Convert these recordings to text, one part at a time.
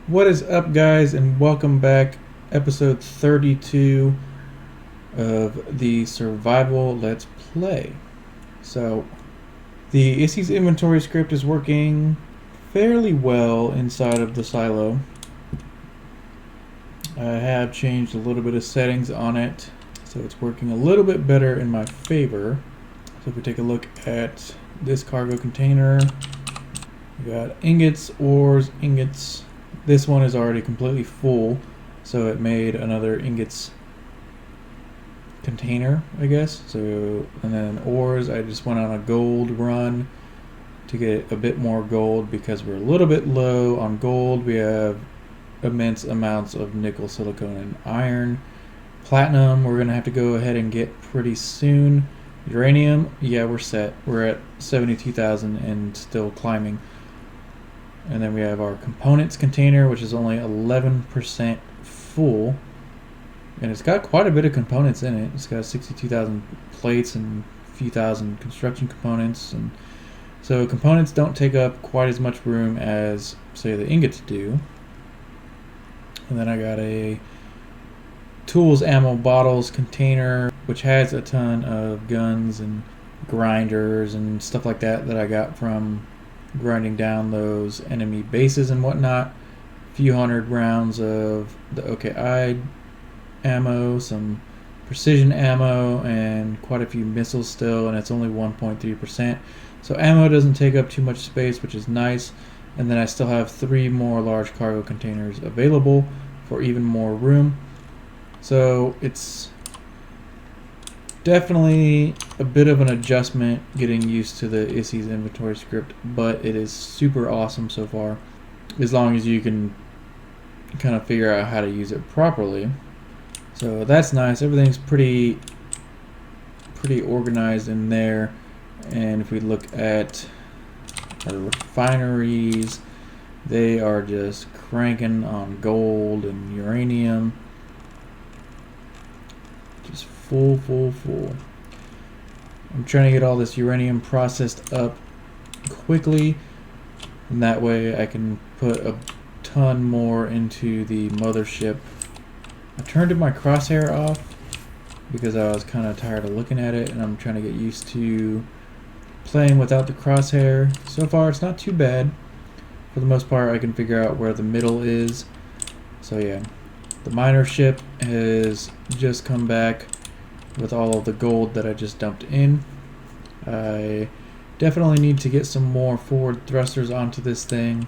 What is up, guys, and welcome back. Episode 32 of the Survival Let's Play. So, the ISI's inventory script is working fairly well inside of the silo. I have changed a little bit of settings on it, so it's working a little bit better in my favor. So, if we take a look at this cargo container, we got ingots, ores, ingots. This one is already completely full, so it made another ingots container, I guess. So, and then ores, I just went on a gold run to get a bit more gold because we're a little bit low on gold. We have immense amounts of nickel, silicon, and iron. Platinum, we're going to have to go ahead and get pretty soon. Uranium, yeah, we're set. We're at 72,000 and still climbing. And then we have our components container, which is only 11% full. And it's got quite a bit of components in it. It's got 62,000 plates and a few thousand construction components. And so components don't take up quite as much room as, say, the ingots do. And then I got a tools, ammo, bottles container, which has a ton of guns and grinders and stuff like that I got from grinding down those enemy bases and whatnot. A few hundred rounds of the OKI ammo, some precision ammo, and quite a few missiles still, and it's only 1.3%. So ammo doesn't take up too much space, which is nice. And then I still have 3 more large cargo containers available for even more room. So it's definitely a bit of an adjustment getting used to the ISI's inventory script, but it is super awesome so far, as long as you can kind of figure out how to use it properly. So that's nice. Everything's pretty organized in there. And if we look at our refineries, they are just cranking on gold and uranium. Just full. I'm trying to get all this uranium processed up quickly, and that way I can put a ton more into the mothership. I turned my crosshair off because I was kind of tired of looking at it, and I'm trying to get used to playing without the crosshair. So far it's not too bad. For the most part I can figure out where the middle is. So yeah. The miner ship has just come back with all of the gold that I just dumped in. I definitely need to get some more forward thrusters onto this thing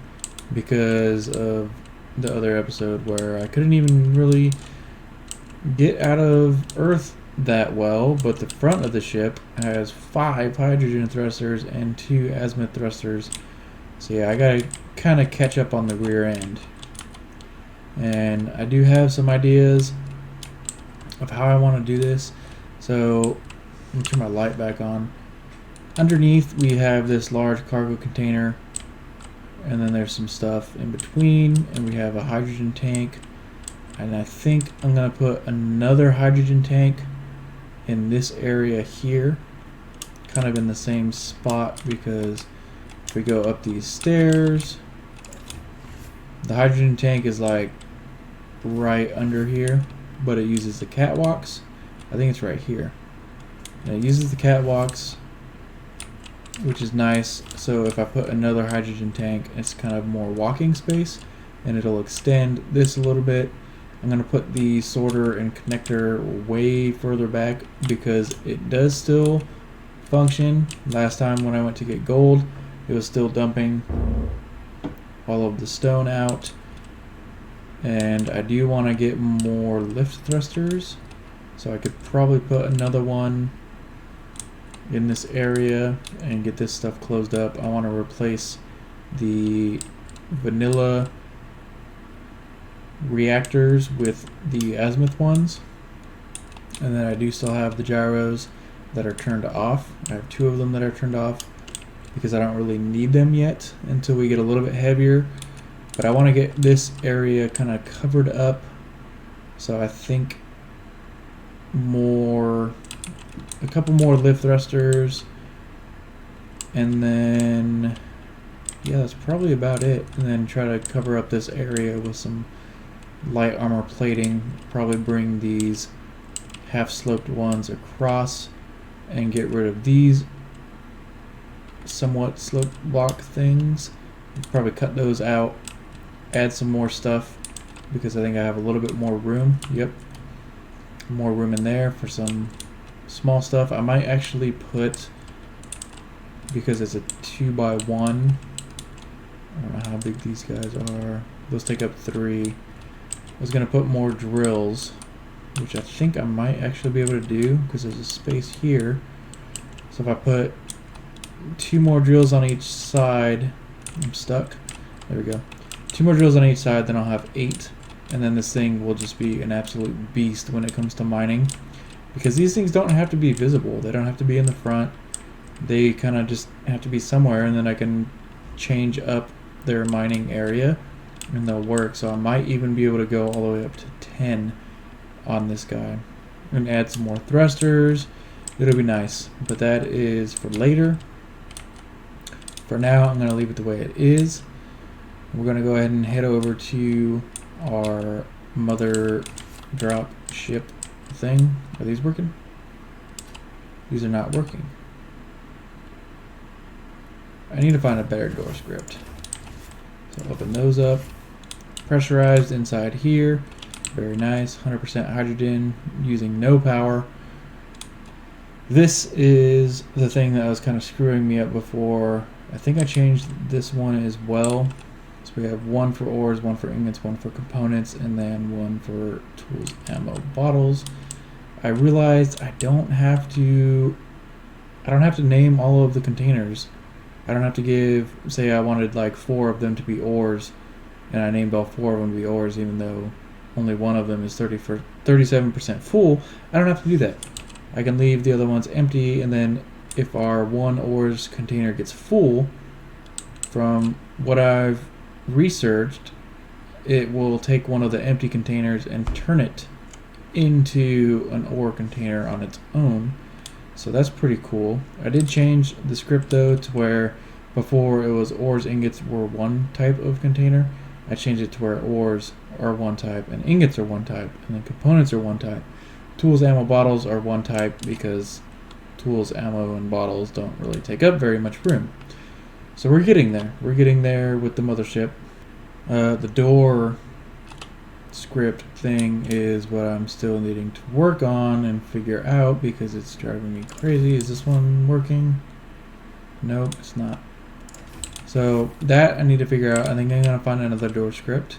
because of the other episode where I couldn't even really get out of Earth that well, but the front of the ship has 5 hydrogen thrusters and 2 azimuth thrusters. So yeah, I gotta kind of catch up on the rear end. And I do have some ideas of how I want to do this. So let me turn my light back on. Underneath we have this large cargo container, and then there's some stuff in between, and we have a hydrogen tank. And I think I'm going to put another hydrogen tank in this area here, kind of in the same spot, because if we go up these stairs, the hydrogen tank is like right under here, but it uses the catwalks. I think it's right here. And it uses the catwalks, which is nice. So if I put another hydrogen tank, it's kind of more walking space, and it'll extend this a little bit. I'm going to put the sorter and connector way further back because it does still function. Last time when I went to get gold, it was still dumping all of the stone out. And I do want to get more lift thrusters, so I could probably put another one in this area and get this stuff closed up. I want to replace the vanilla reactors with the azimuth ones, and then I do still have the gyros that are turned off. I have 2 of them that are turned off because I don't really need them yet until we get a little bit heavier. But I want to get this area kind of covered up, so I think a couple more lift thrusters, and then yeah, that's probably about it. And then try to cover up this area with some light armor plating. Probably bring these half-sloped ones across and get rid of these somewhat sloped block things. Probably cut those out, add some more stuff because I think I have a little bit more room. Yep, more room in there for some small stuff. I might actually put, because it's a 2x1, I don't know how big these guys are. Those take up 3. I was going to put more drills, which I think I might actually be able to do because there's a space here. So if I put 2 more drills on each side, I'm stuck. There we go. 2 more drills on each side, then I'll have 8. And then this thing will just be an absolute beast when it comes to mining. Because these things don't have to be visible. They don't have to be in the front. They kind of just have to be somewhere, and then I can change up their mining area and they'll work. So I might even be able to go all the way up to 10 on this guy and add some more thrusters. It'll be nice, but that is for later. For now, I'm going to leave it the way it is. We're going to go ahead and head over to our mother drop ship thing. Are these working? These are not working. I need to find a better door script. So open those up. Pressurized inside here. Very nice. 100% hydrogen using no power. This is the thing that was kind of screwing me up before. I think I changed this one as well. So we have 1 for ores, 1 for ingots, 1 for components, and then 1 for tools, ammo, bottles. I realized I don't have to name all of the containers. I don't have to give, say I wanted like 4 of them to be ores, and I named all 4 of them to be ores, even though only one of them is 37% full. I don't have to do that. I can leave the other ones empty, and then if our 1 ores container gets full, from what I've researched, it will take one of the empty containers and turn it into an ore container on its own. So that's pretty cool. I did change the script though to where before it was ores, ingots were one type of container. I changed it to where ores are one type and ingots are one type and then components are one type. Tools, ammo, bottles are one type because tools, ammo, and bottles don't really take up very much room. So we're getting there. We're getting there with the mothership. The door script thing is what I'm still needing to work on and figure out because it's driving me crazy. Is this one working? Nope, it's not. So that I need to figure out. I think I'm going to find another door script.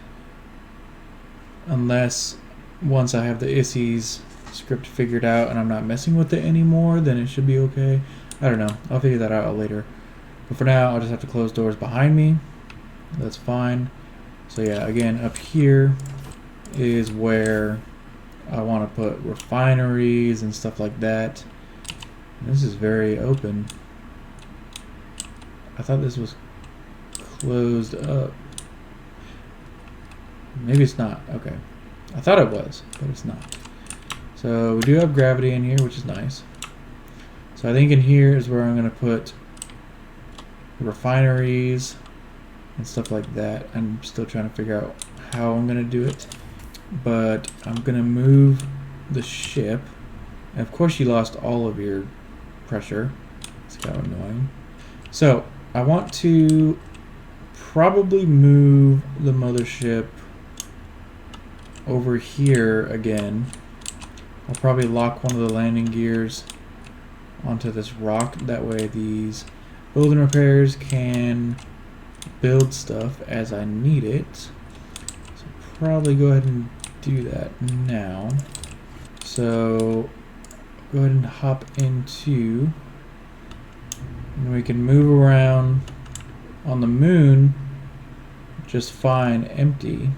Unless once I have the ISI's script figured out and I'm not messing with it anymore, then it should be okay. I don't know. I'll figure that out later. But for now, I'll just have to close doors behind me. That's fine. So yeah, again, up here is where I want to put refineries and stuff like that. This is very open. I thought this was closed up. Maybe it's not. Okay. I thought it was, but it's not. So we do have gravity in here, which is nice. So I think in here is where I'm going to put refineries and stuff like that. I'm still trying to figure out how I'm going to do it. But I'm going to move the ship. And of course you lost all of your pressure. It's kind of annoying. So I want to probably move the mothership over here again. I'll probably lock one of the landing gears onto this rock. That way these building repairs can build stuff as I need it. So probably go ahead and do that now. So go ahead and hop into, and we can move around on the moon just fine empty.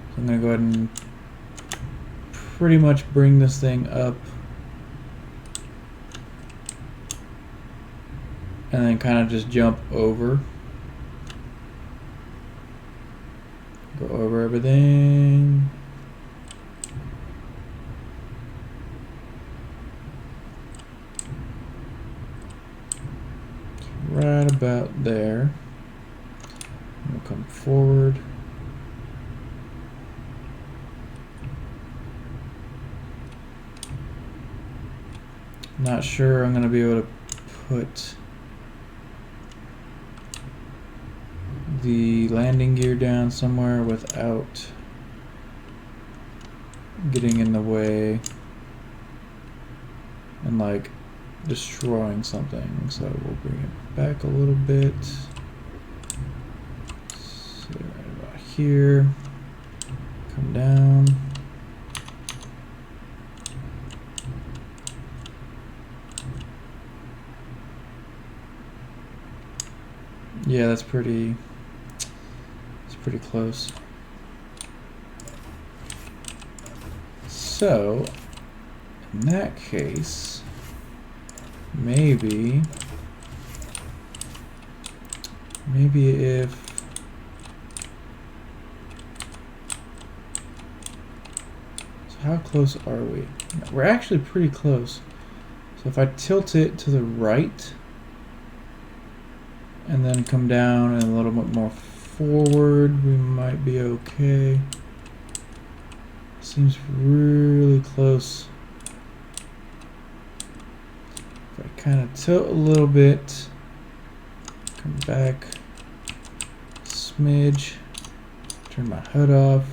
So I'm going to go ahead and pretty much bring this thing up and then kind of just jump over. Go over everything. about there. We'll come forward. Not sure I'm going to be able to put the landing gear down somewhere without getting in the way and like destroying something. So we'll bring it back a little bit. So right about here. Come down. Yeah, that's pretty close. So, in that case, maybe if so how close are we? We're actually pretty close. So if I tilt it to the right and then come down and a little bit more forward, we might be okay. Seems really close. If I kind of tilt a little bit, come back, smidge, turn my HUD off,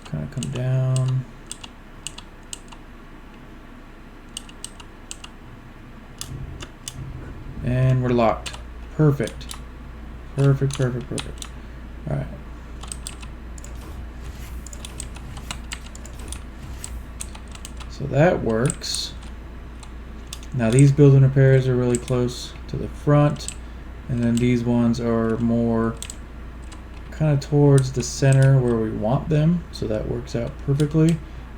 kind of come down. And we're locked. Perfect. Perfect. All right. So that works. Now these build and repairs are really close to the front, and then these ones are more kind of towards the center where we want them, so that works out perfectly.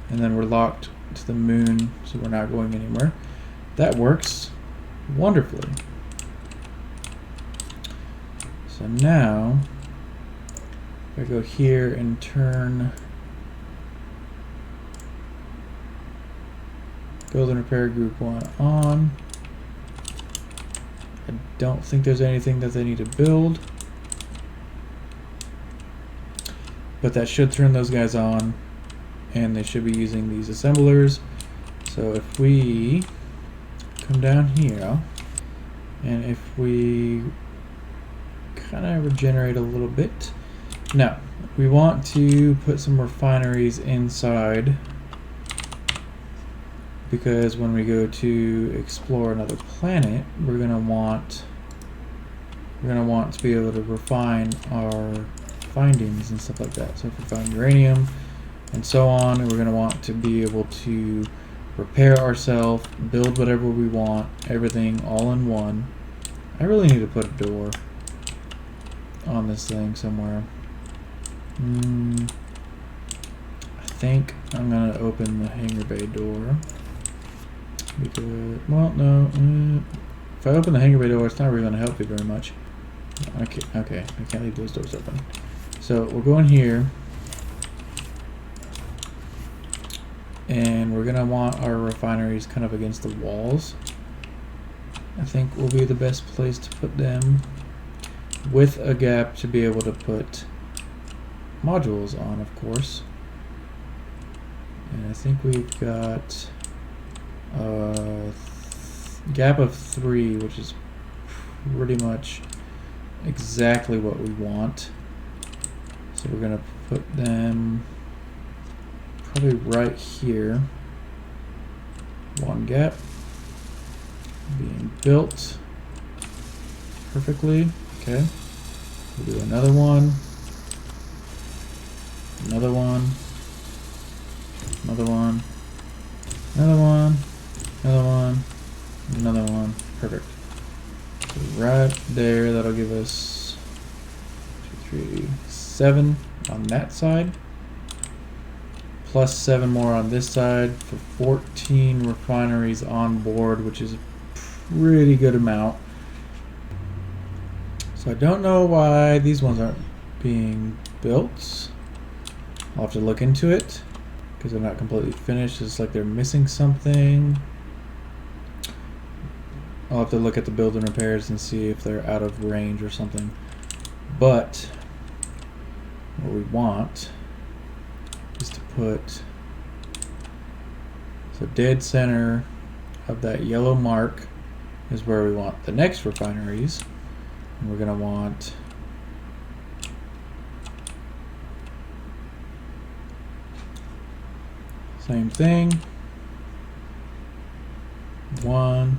And then we're locked to the moon, so we're not going anywhere. That works wonderfully. So now, if I go here and turn build and repair group 1 on, I don't think there's anything that they need to build, but that should turn those guys on, and they should be using these assemblers. So if we come down here, and if we kind of regenerate a little bit. Now, we want to put some refineries inside, because when we go to explore another planet, we're gonna want to be able to refine our findings and stuff like that. So if we find uranium and so on, we're gonna want to be able to repair ourselves, build whatever we want, everything all in one. I really need to put a door on this thing somewhere. I think I'm gonna open the hangar bay door because, well, no, if I open the hangar bay door, it's not really gonna help you very much. Okay, I can't leave those doors open. So we'll go in here, and we're gonna want our refineries kind of against the walls. I think will be the best place to put them, with a gap to be able to put modules on, of course. And I think we've got a gap of 3, which is pretty much exactly what we want. So we're gonna put them probably right here. 1 gap being built perfectly. Okay, we'll do another one, another one, another one, another one, another one, another one. Perfect. So right there, that'll give us 2, 3, 7 on that side, plus 7 more on this side for 14 refineries on board, which is a pretty good amount. So I don't know why these ones aren't being built. I'll have to look into it because they're not completely finished. It's like they're missing something. I'll have to look at the build and repairs and see if they're out of range or something. But what we want is to put, so dead center of that yellow mark is where we want the next refineries. And we're going to want same thing. 1,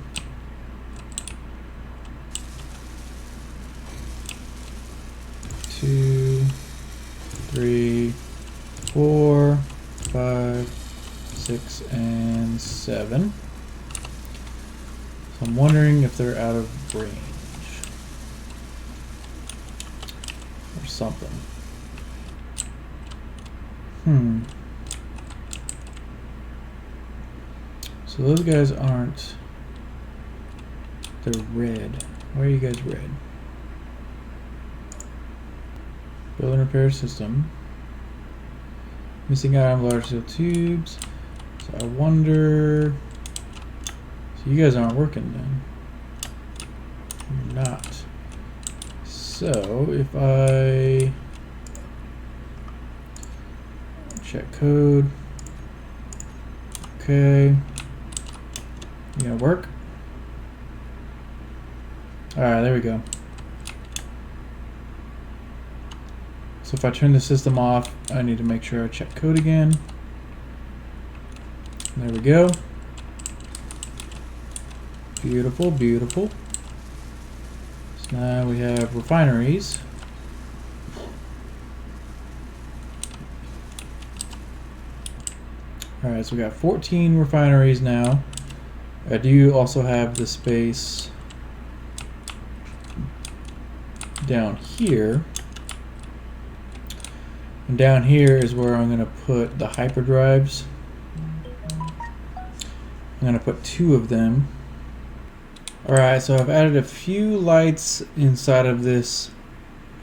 2, 3, 4, 5, 6, and 7. So I'm wondering if they're out of range or something. So those guys aren't, they're red. Why are you guys red? Build and repair system. Missing item, large steel tubes. So I wonder, so you guys aren't working then. You're not. So if I check code, okay. You gonna work? Alright, there we go. So if I turn the system off, I need to make sure I check code again. There we go. Beautiful, beautiful. So now we have refineries. Alright, so we got 14 refineries now. I do also have the space down here. And down here is where I'm going to put the hyperdrives. I'm going to put 2 of them. Alright, so I've added a few lights inside of this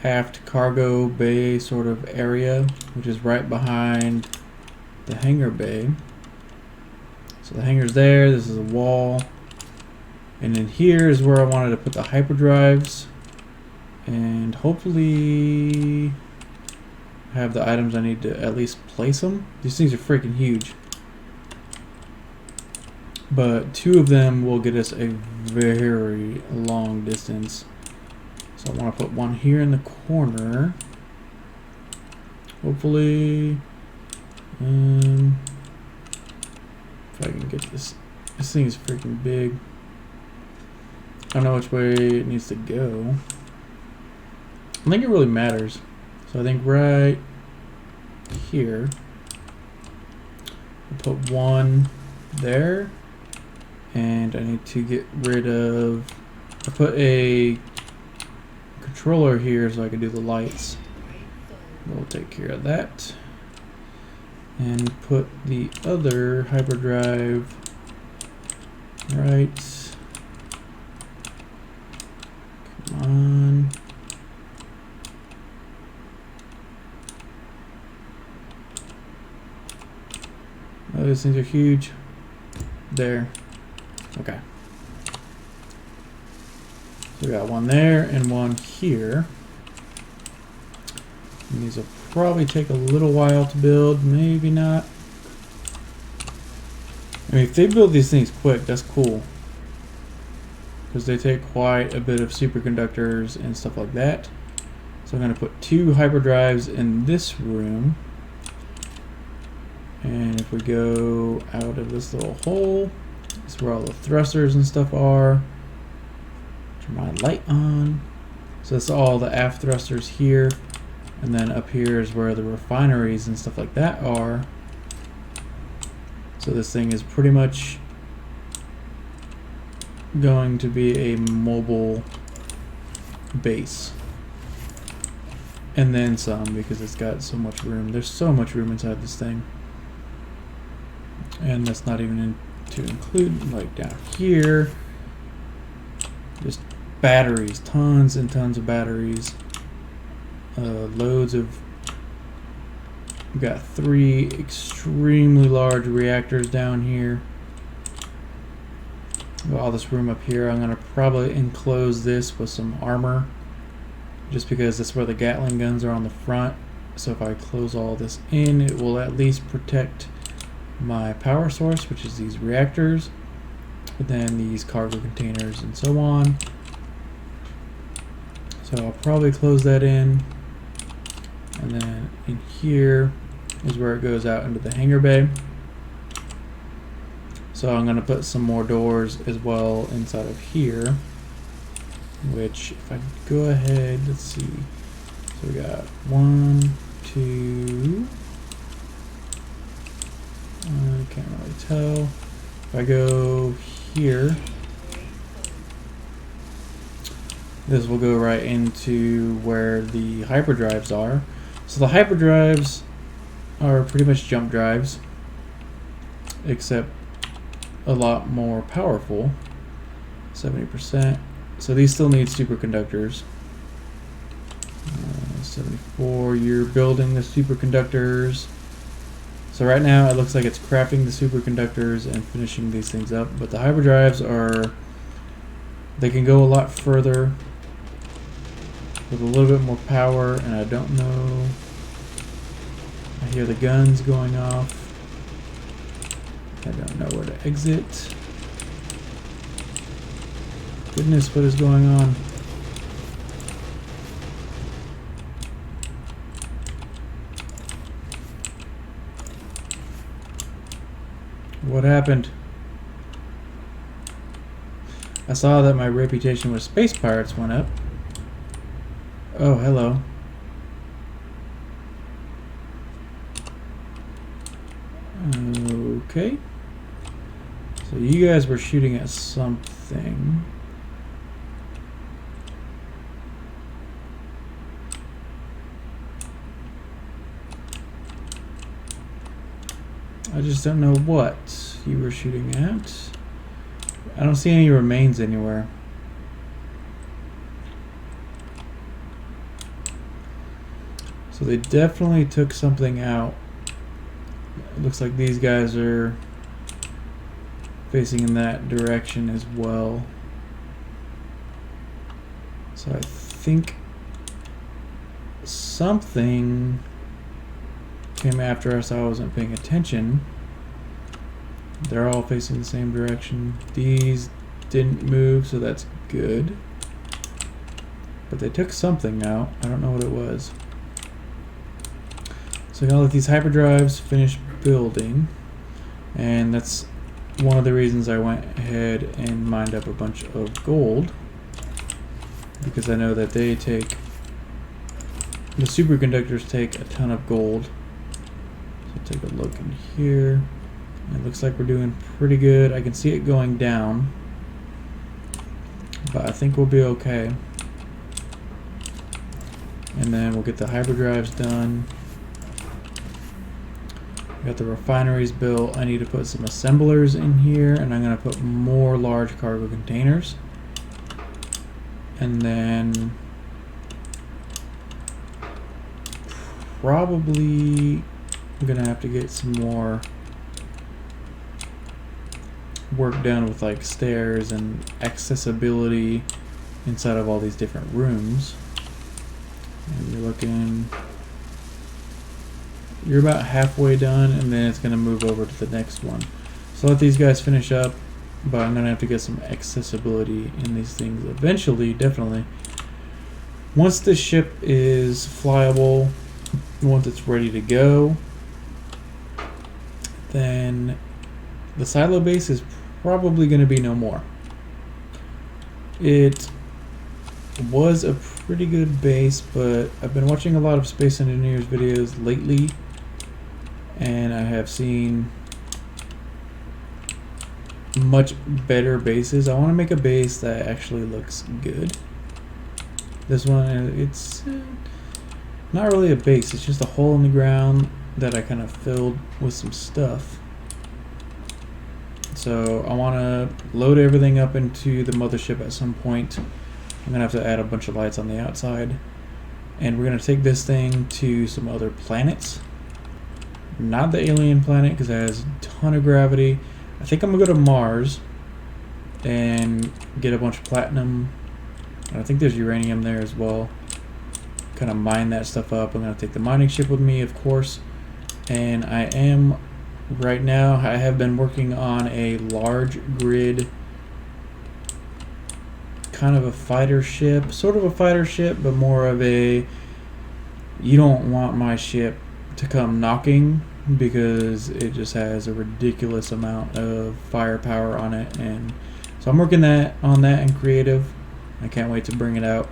aft cargo bay sort of area, which is right behind the hangar bay. So the hangar's there, this is a wall. And then here is where I wanted to put the hyperdrives. And hopefully have the items I need to at least place them. These things are freaking huge. But 2 of them will get us a very long distance. So I want to put one here in the corner. Hopefully, if I can get this. This thing is freaking big. I don't know which way it needs to go. I think it really matters. So I think right here, I'll put one there. And I need to get rid of, I put a controller here so I can do the lights. We'll take care of that. And put the other hyperdrive right. Come on. Oh, these things are huge. There. Okay. So we got one there and one here. And these will probably take a little while to build, maybe not. I mean, if they build these things quick, that's cool. Because they take quite a bit of superconductors and stuff like that. So I'm going to put 2 hyperdrives in this room. And if we go out of this little hole, this is where all the thrusters and stuff are. Turn my light on. So that's all the aft thrusters here. And then up here is where the refineries and stuff like that are. So this thing is pretty much going to be a mobile base. And then some, because it's got so much room. There's so much room inside this thing. And that's not even to include, like down here, just batteries, tons and tons of batteries. Loads of, we've got 3 extremely large reactors down here. all this room up here. I'm going to probably enclose this with some armor, just because that's where the Gatling guns are on the front. So if I close all this in, it will at least protect my power source, which is these reactors, and then these cargo containers and so on. So I'll probably close that in, and then in here is where it goes out into the hangar bay. So I'm going to put some more doors as well inside of here, which if I go ahead, let's see, so we got 1, 2, I can't really tell. If I go here, this will go right into where the hyperdrives are. So the hyperdrives are pretty much jump drives, except a lot more powerful, 70%. So these still need superconductors. 74, you're building the superconductors. So right now it looks like it's crafting the superconductors and finishing these things up, but the hyperdrives they can go a lot further with a little bit more power, and I don't know, I hear the guns going off. I don't know where to exit. Goodness, what is going on? What happened? I saw that my reputation with space pirates went up. Oh, hello. Okay. So you guys were shooting at something. I just don't know what you were shooting at. I don't see any remains anywhere. So they definitely took something out. It looks like these guys are facing in that direction as well. So I think something came after us. I wasn't paying attention. They're all facing the same direction. These didn't move, so that's good. But they took something out. I don't know what it was. So I'm gonna let these hyperdrives finish building, and that's one of the reasons I went ahead and mined up a bunch of gold, because I know that the superconductors take a ton of gold. So take a look in here. It looks like we're doing pretty good. I can see it going down, but I think we'll be okay. And then we'll get the hyperdrives done. Got the refineries built. I need to put some assemblers in here, and I'm going to put more large cargo containers. And then probably I'm going to have to get some more work done with like stairs and accessibility inside of all these different rooms. And you're about halfway done, and then it's going to move over to the next one. So let these guys finish up, but I'm going to have to get some accessibility in these things eventually, definitely. Once the ship is flyable, once it's ready to go, then the silo base is probably going to be no more. It was a pretty good base, but I've been watching a lot of Space Engineers videos lately, and I have seen much better bases. I want to make a base that actually looks good. This one, it's not really a base, it's just a hole in the ground that I kind of filled with some stuff. So I want to load everything up into the mothership at some point. I'm going to have to add a bunch of lights on the outside. And we're going to take this thing to some other planets. Not the alien planet, because it has a ton of gravity. I think I'm going to go to Mars. and get a bunch of platinum. And I think there's uranium there as well. Kind of mine that stuff up. I'm going to take the mining ship with me, of course. And I am, right now, I have been working on a large grid, kind of a fighter ship, sort of a fighter ship, but more of a, you don't want my ship to come knocking, because it just has a ridiculous amount of firepower on it. And so I'm working on that in creative. I can't wait to bring it out.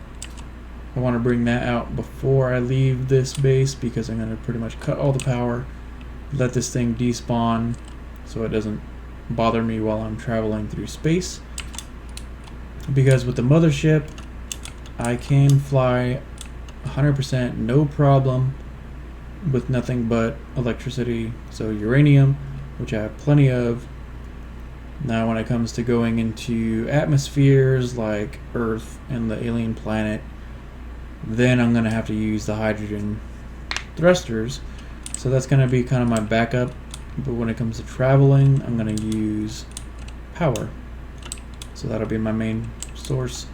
I want to bring that out before I leave this base, because I'm going to pretty much cut all the power, let this thing despawn so it doesn't bother me while I'm traveling through space. Because with the mothership, I can fly 100% no problem with nothing but electricity, so uranium, which I have plenty of. Now when it comes to going into atmospheres like Earth and the alien planet, then I'm going to have to use the hydrogen thrusters, so that's going to be kind of my backup. But when it comes to traveling, I'm going to use power, so that'll be my main source.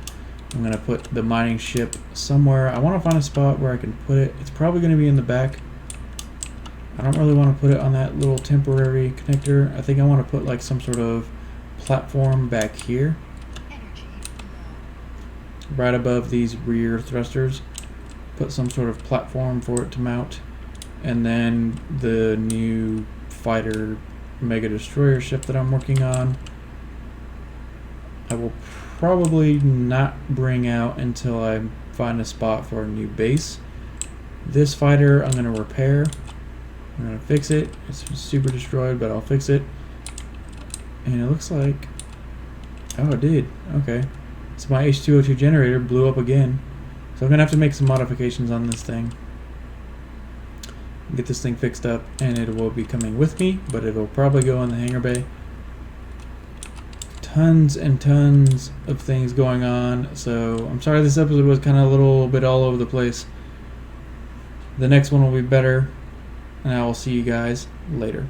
I'm going to put the mining ship somewhere. I want to find a spot where I can put it. It's probably going to be in the back. I don't really want to put it on that little temporary connector. I think I want to put like some sort of platform back here, right above these rear thrusters. Put some sort of platform for it to mount, and then the new fighter mega destroyer ship that I'm working on, I will probably not bring out until I find a spot for a new base. This fighter I'm going to repair. I'm going to fix it. It's super destroyed, but I'll fix it. And it looks like, oh, it did. Okay. So my H2O2 generator blew up again. So I'm going to have to make some modifications on this thing. Get this thing fixed up, and it will be coming with me, but it will probably go in the hangar bay. Tons and tons of things going on. So I'm sorry this episode was kind of a little bit all over the place. The next one will be better, and I will see you guys later.